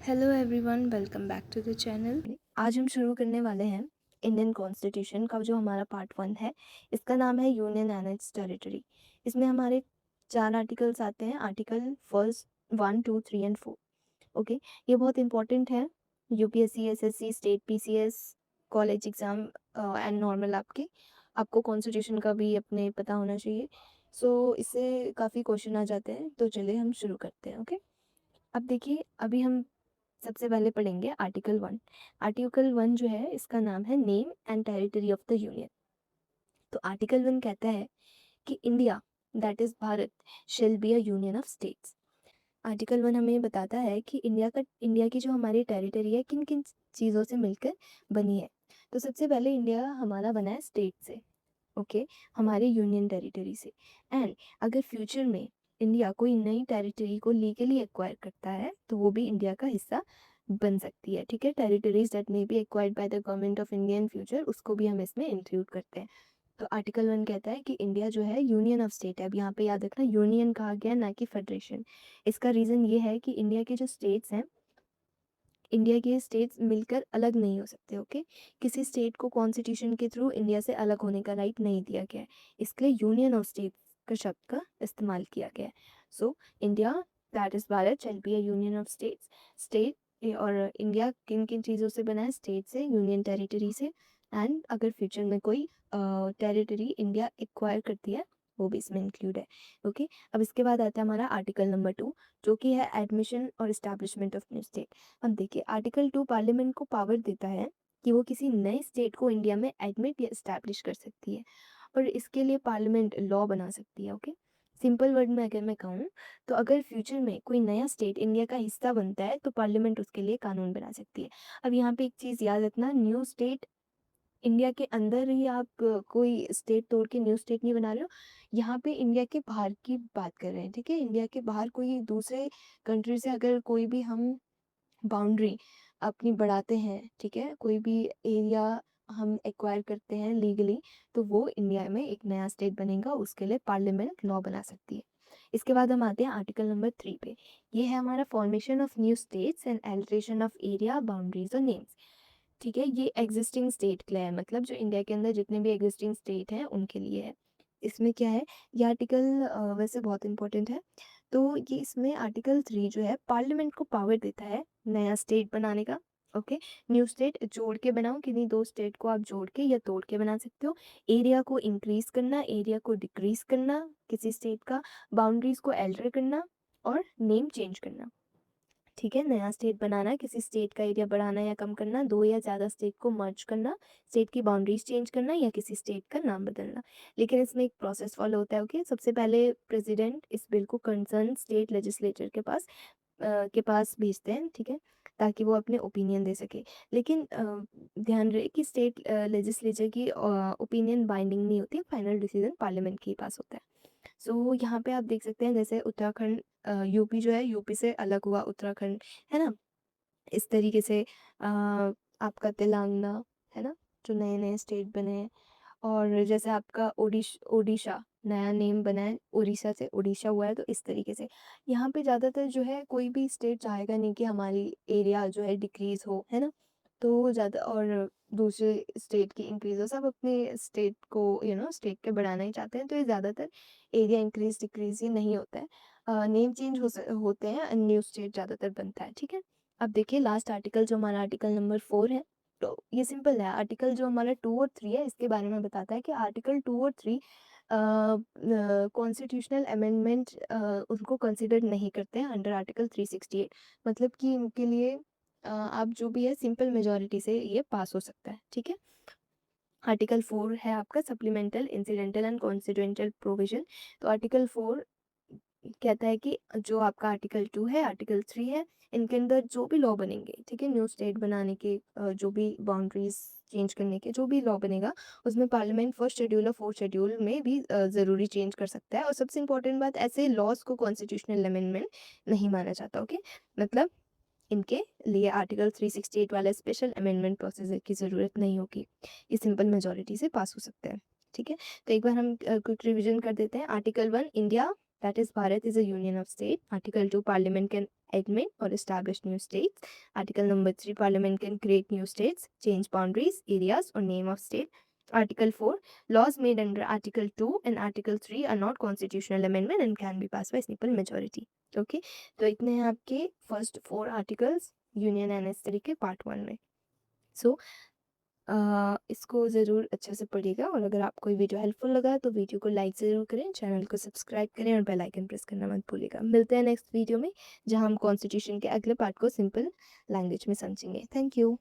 Hello everyone, welcome back to the channel. आज हम शुरू करने वाले हैं इंडियन कॉन्स्टिट्यूशन का जो हमारा पार्ट 1 है। इसका नाम है यूनियन एंड इट्स टेरिटरी। इसमें हमारे 4 आर्टिकल्स आते हैं, आर्टिकल फर्स्ट 1, 2, 3 एंड 4। ओके, ये बहुत इंपॉर्टेंट है। UPSC, SSC, state PCS, college exam and normal आपको कॉन्स्टिट्यूशन का भी अपने पता होना चाहिए। सो इससे काफ़ी क्वेश्चन आ जाते हैं, तो चलिए हम शुरू करते हैं। ओके, अब देखिए, अभी हम सबसे पहले पढ़ेंगे आर्टिकल 1। आर्टिकल 1 जो है, इसका नाम है name and territory of the union. तो आर्टिकल 1 कहता है कि India, that is Bharat, shall be a union of states. Article 1 हमें बताता है कि इंडिया की जो हमारी टेरिटरी है, किन किन चीज़ों से मिलकर बनी है। तो सबसे पहले इंडिया हमारा बना है स्टेट से। ओके, हमारे यूनियन टेरिटरी से। एंड अगर फ्यूचर में इंडिया कोई नई टेरिटरी को लीगली एक्वायर करता है, तो वो भी इंडिया का हिस्सा बन सकती है। ठीक है, territories that may be acquired by the government of India in future, उसको भी हम इसमें इंक्लूड करते हैं। तो आर्टिकल 1 कहता है कि इंडिया जो है यूनियन ऑफ स्टेट है। अब यहाँ पे याद रखना, यूनियन कहा गया, ना कि फेडरेशन। इसका रीज़न ये है कि इंडिया के जो स्टेट्स हैं, इंडिया के स्टेट्स मिलकर अलग नहीं हो सकते। ओके, किसी स्टेट को कॉन्स्टिट्यूशन के थ्रू इंडिया से अलग होने का राइट नहीं दिया गया है, इसके लिए यूनियन ऑफ स्टेट्स का शब्द का इस्तेमाल किया गया है। So India, that is Bharat, shall be a union of states. State और इंडिया किन किन चीज़ों से बना है? स्टेट से, यूनियन टेरिटरी से, एंड अगर फ्यूचर में कोई टेरिटरी इंडिया एक्वायर करती है, वो भी इसमें इंक्लूड है। ओके, अब इसके बाद आता है हमारा आर्टिकल नंबर 2, जो कि है एडमिशन और इस्टेब्लिशमेंट ऑफ न्यू स्टेट। अब देखिए, आर्टिकल 2 पार्लियामेंट को पावर देता है कि वो किसी नए स्टेट को इंडिया में एडमिट या इस्टेब्लिश कर सकती है, और इसके लिए पार्लियामेंट लॉ बना सकती है। ओके, सिंपल वर्ड में अगर मैं कहूँ, तो अगर फ्यूचर में कोई नया स्टेट इंडिया का हिस्सा बनता है, तो पार्लियामेंट उसके लिए कानून बना सकती है। अब यहाँ पे एक चीज़ याद रखना, न्यू स्टेट इंडिया के अंदर ही आप कोई स्टेट तोड़ के न्यू स्टेट नहीं बना रहे हो। यहाँ पे इंडिया के बाहर की बात कर रहे हैं। ठीक है, इंडिया के बाहर कोई दूसरे कंट्री से अगर कोई भी हम बाउंड्री अपनी बढ़ाते हैं, ठीक है, कोई भी एरिया हम एक्वायर करते हैं लीगली, तो वो इंडिया में एक नया स्टेट बनेगा, उसके लिए पार्लियामेंट लॉ बना सकती है। इसके बाद हम आते हैं आर्टिकल नंबर 3 पे। ये है हमारा formation of new states and alliteration of area, boundaries और नेम्स। ठीक है, ये एग्जिस्टिंग स्टेट के लिए है, मतलब जो इंडिया के अंदर जितने भी एग्जिस्टिंग स्टेट हैं उनके लिए है। इसमें क्या है, ये आर्टिकल वैसे बहुत इंपॉर्टेंट है। तो ये इसमें आर्टिकल 3 जो है, पार्लियामेंट को पावर देता है नया स्टेट बनाने का। ओके, न्यू स्टेट जोड़ के बनाओ, किन्हीं दो स्टेट को आप जोड़ के या तोड़ के बना सकते हो। एरिया को इंक्रीज करना, एरिया को डिक्रीज करना किसी स्टेट का, बाउंड्रीज को एल्टर करना, और नेम चेंज करना। ठीक है, नया स्टेट बनाना, किसी स्टेट का एरिया बढ़ाना या कम करना, दो या ज़्यादा स्टेट को मर्ज करना, स्टेट की बाउंड्रीज चेंज करना, या किसी स्टेट का नाम बदलना। लेकिन इसमें एक प्रोसेस फॉलो होता है। ओके, सबसे पहले प्रेसिडेंट इस बिल को कंसर्न स्टेट लेजिस्लेचर के पास भेजते हैं। ठीक है, ताकि वो अपने ओपिनियन दे सके। लेकिन ध्यान रहे कि स्टेट लेजिस्लेचर की ओपिनियन बाइंडिंग नहीं होती, फाइनल डिसीजन पार्लियामेंट के ही पास होता है। सो यहाँ पे आप देख सकते हैं, जैसे उत्तराखंड, यूपी जो है, यूपी से अलग हुआ उत्तराखंड, है ना। इस तरीके से आपका तेलंगाना, है ना, जो नए नए स्टेट बने हैं। और जैसे आपका ओडिशा नया नेम बना है, उड़ीसा से उड़ीसा हुआ है। तो इस तरीके से यहाँ पे ज़्यादातर जो है, कोई भी स्टेट चाहेगा नहीं कि हमारी एरिया जो है डिक्रीज हो, है ना। तो ज़्यादा, और दूसरे स्टेट की इंक्रीज हो, सब अपने स्टेट को स्टेट के बढ़ाना ही चाहते हैं। तो ये ज़्यादातर एरिया इंक्रीज डिक्रीज ये नहीं होता है, नेम चेंज होते हैं, न्यू स्टेट ज़्यादातर बनता है। ठीक है, अब देखिए लास्ट आर्टिकल जो हमारा आर्टिकल नंबर 4 है। तो ये सिंपल है, आर्टिकल जो हमारा 2 और 3 है, इसके बारे में बताता है कि आर्टिकल 2 और 3 कॉन्स्टिट्यूशनल अमेंडमेंट उनको कंसिडर नहीं करते हैं अंडर आर्टिकल 368। मतलब कि इनके लिए आप जो भी है, सिंपल मेजॉरिटी से ये पास हो सकता है। ठीक है, आर्टिकल 4 है आपका सप्लीमेंटल, इंसिडेंटल एंड कॉन्स्टिट्यूएंटल प्रोविजन। तो आर्टिकल 4 कहता है कि जो आपका आर्टिकल 2 है, आर्टिकल 3 है, इनके अंदर जो भी लॉ बनेंगे, ठीक है, न्यू स्टेट बनाने के, जो भी बाउंड्रीज चेंज करने के जो भी लॉ बनेगा, उसमें पार्लियामेंट फर्स्ट शेड्यूल और फोर्थ शेड्यूल में भी ज़रूरी चेंज कर सकता है। और सबसे इंपॉर्टेंट बात, ऐसे लॉज को कॉन्स्टिट्यूशनल अमेंडमेंट नहीं माना जाता। ओके, मतलब इनके लिए आर्टिकल 368 वाला स्पेशल अमेंडमेंट प्रोसीजर की ज़रूरत नहीं होगी, ये सिंपल मेजॉरिटी से पास हो सकता है। ठीक है, तो एक बार हम क्विक रिवीजन कर देते हैं। Article 1, India that is Bharat is a union of state. Article 2, Parliament can admit or establish new states. Article number 3, Parliament can create new states, change boundaries, areas or name of state. Article 4, laws made under Article 2 and Article 3 are not constitutional amendment and can be passed by simple majority. Okay, तो इतने हैं आपके first 4 articles union anaesthetic के part 1 में. सो इसको ज़रूर अच्छे से पढ़िएगा और अगर आपको ये वीडियो हेल्पफुल लगा तो वीडियो को लाइक ज़रूर करें, चैनल को सब्सक्राइब करें और बेल आइकन प्रेस करना मत भूलिएगा. मिलते हैं नेक्स्ट वीडियो में जहां हम कॉन्स्टिट्यूशन के अगले पार्ट को सिंपल लैंग्वेज में समझेंगे. Thank you.